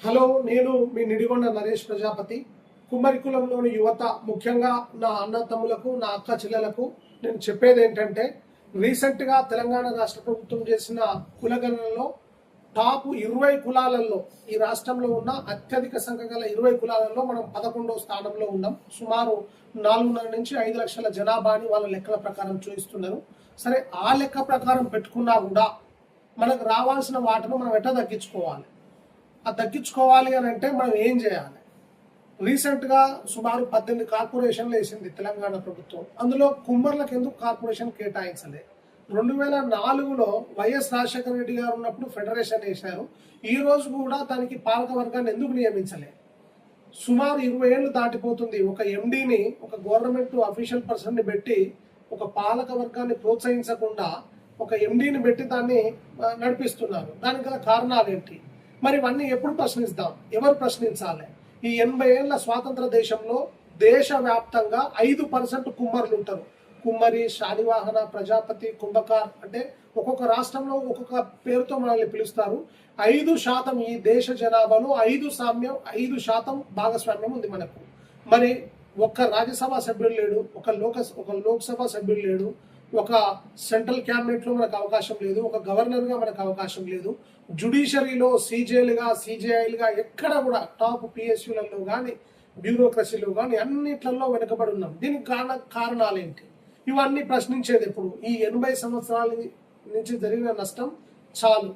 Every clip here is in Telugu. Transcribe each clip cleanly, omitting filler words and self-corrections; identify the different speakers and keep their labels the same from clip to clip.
Speaker 1: హలో, నేను మీ నిడిగొండ నరేష్ ప్రజాపతి. కుమ్మరి కులంలోని యువత, ముఖ్యంగా నా అన్న తమ్ములకు, నా అక్క చెల్లెలకు నేను చెప్పేది ఏంటంటే, రీసెంట్గా తెలంగాణ రాష్ట్ర ప్రభుత్వం చేసిన కులగణనలో టాప్ 20 కులాలలో, ఈ రాష్ట్రంలో ఉన్న అత్యధిక సంఖ్య గల 20 కులాలలో మనం 11వ స్థానంలో ఉన్నాం. సుమారు 4.5 నుంచి 5 లక్షల జనాభాని వాళ్ళ లెక్కల ప్రకారం చూపిస్తున్నారు. సరే, ఆ లెక్క ప్రకారం పెట్టుకున్నా కూడా మనకు రావాల్సిన వాటిని మనం ఎట్లా దక్కించుకోవాలి? తగ్గించుకోవాలి అని అంటే మనం ఏం చేయాలి? రీసెంట్గా సుమారు 18 కార్పొరేషన్లు వేసింది తెలంగాణ ప్రభుత్వం. అందులో కుమ్మర్లకు ఎందుకు కార్పొరేషన్ కేటాయించలే? 2004లో వైఎస్ రాజశేఖర రెడ్డి గారు ఉన్నప్పుడు ఫెడరేషన్ వేశారు. ఈ రోజు కూడా దానికి పాలక వర్గాన్ని ఎందుకు నియమించలే? సుమారు 20 ఏళ్ళు దాటిపోతుంది. ఒక ఎండీని, ఒక గవర్నమెంట్ అఫీషియల్ పర్సన్ని పెట్టి ఒక పాలక వర్గాన్ని ప్రోత్సహించకుండా ఒక ఎండీని పెట్టి దాన్ని నడిపిస్తున్నారు. దానికి గల కారణాలు ఏంటి? మరి ఇవన్నీ ఎప్పుడు ప్రశ్నిస్తాం? ఎవరు ప్రశ్నించాలి? ఈ 80 ఏళ్ల స్వాతంత్ర దేశంలో దేశవ్యాప్తంగా 5% కుమ్మరులు ఉంటారు. కుమ్మరి, శాలివాహన, ప్రజాపతి, కుంభకార్ అంటే ఒక్కొక్క రాష్ట్రంలో ఒక్కొక్క పేరుతో మనల్ని పిలుస్తారు. 5% ఈ దేశ జనాభాలో 5% భాగస్వామ్యం ఉంది మనకు. మరి ఒక్క రాజ్యసభ సభ్యుడు లేడు, ఒక లోక్సభ సభ్యుడు లేడు, ఒక సెంట్రల్ క్యాబినెట్లో మనకు అవకాశం లేదు, ఒక గవర్నర్గా మనకు అవకాశం లేదు, జ్యుడిషియరీలో సీజేలుగా, సీజేఐలుగా ఎక్కడ కూడా టాప్ పిఎస్యూలలో కానీ, బ్యూరోక్రసీలో కానీ అన్నిట్లలో వెనుకబడి ఉన్నాం. దీనికి కారణాలు ఏంటి? ఇవన్నీ ప్రశ్నించేది ఎప్పుడు? ఈ 80 సంవత్సరాల నుంచి జరిగిన నష్టం చాలు.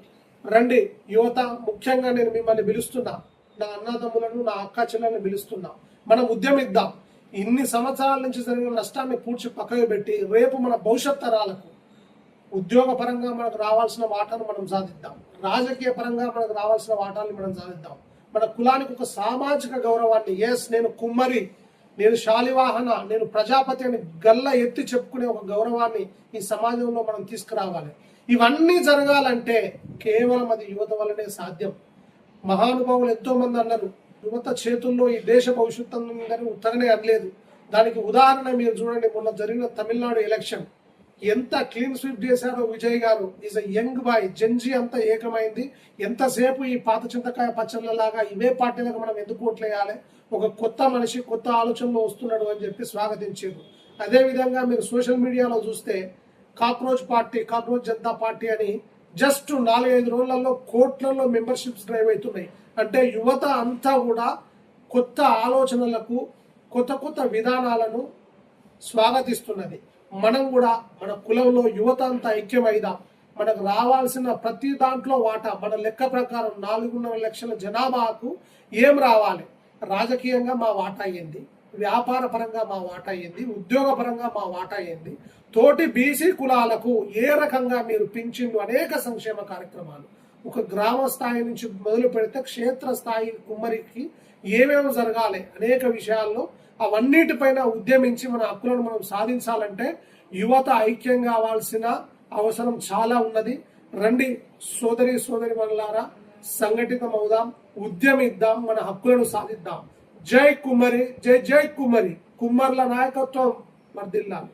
Speaker 1: రండి యువత, ముఖ్యంగా నేను మిమ్మల్ని పిలుస్తున్నా, నా అన్నదమ్ములను, నా అక్క చెల్లెలను పిలుస్తున్నా. మనం ఉద్యమిద్దాం. ఇన్ని సంవత్సరాల నుంచి జరిగిన నష్టాన్ని పూడ్చి పక్కకు పెట్టి రేపు మన భవిష్యత్ తరాలకు ఉద్యోగ పరంగా మనకు రావాల్సిన వాటాను మనం సాధిద్దాం. రాజకీయ పరంగా మనకు రావాల్సిన వాటాన్ని మనం సాధిద్దాం. మన కులానికి ఒక సామాజిక గౌరవాన్ని, నేను కుమ్మరి, నేను శాలివాహన, నేను ప్రజాపతి అని గల్ల ఎత్తి చెప్పుకునే ఒక గౌరవాన్ని ఈ సమాజంలో మనం తీసుకురావాలి. ఇవన్నీ జరగాలంటే కేవలం అది యువత వల్లనే సాధ్యం. మహానుభావులు ఎంతో మంది అన్నారు, యువత చేతుల్లో ఈ దేశ భవిష్యత్తు ఉందని ఉత్తరనే అనలేదు. దానికి ఉదాహరణ మీరు చూడండి, మొన్న జరిగిన తమిళనాడు ఎలక్షన్ ఎంత క్లీన్ స్వీప్ చేశారో విజయ్ గారు. Is a young boy. Gen Z అంతా ఏకమైంది. ఎంతసేపు ఈ పాత చింతకాయ పచ్చళ్ళలాగా ఇవే పార్టీలకు మనం ఎందుకు ఓట్లేయాలి? ఒక కొత్త మనిషి కొత్త ఆలోచనలో వస్తున్నాడు అని చెప్పి స్వాగతించారు. అదేవిధంగా మీరు సోషల్ మీడియాలో చూస్తే కాక్రోచ్ జనతా పార్టీ అని జస్ట్ 4-5 రోజులలో కోట్లలో మెంబర్షిప్స్ డ్రైవ్ అవుతున్నాయి. అంటే యువత అంతా కూడా కొత్త ఆలోచనలకు, కొత్త విధానాలను స్వాగతిస్తున్నది. మనం కూడా మన కులంలో యువత అంతా ఐక్యమైదాం. మనకు రావాల్సిన ప్రతి దాంట్లో వాటా, మన లెక్క ప్రకారం 4.5 లక్షల జనాభాకు ఏం రావాలి? రాజకీయంగా మా వాటా అయ్యింది, వ్యాపార పరంగా మా వాటా అయ్యింది, ఉద్యోగ పరంగా మా వాటా అయ్యింది. తోటి బీసీ కులాలకు ఏ రకంగా మీరు పింఛన్లు, అనేక సంక్షేమ కార్యక్రమాలు ఒక గ్రామ స్థాయి నుంచి మొదలు పెడితే క్షేత్ర స్థాయి కుమ్మరికి ఏమేమి జరగాలి అనేక విషయాల్లో అవన్నిటిపైన ఉద్యమించి మన హక్కులను మనం సాధించాలంటే యువత ఐక్యం కావాల్సిన అవసరం చాలా ఉన్నది. రండి సోదరి మనలారా, సంఘటితమవుదాం, ఉద్యమిద్దాం, మన హక్కులను సాధిద్దాం. జై కుమ్మరి, జై కుమ్మరి. కుమ్మర్ల నాయకత్వం వర్ధిల్లాలి.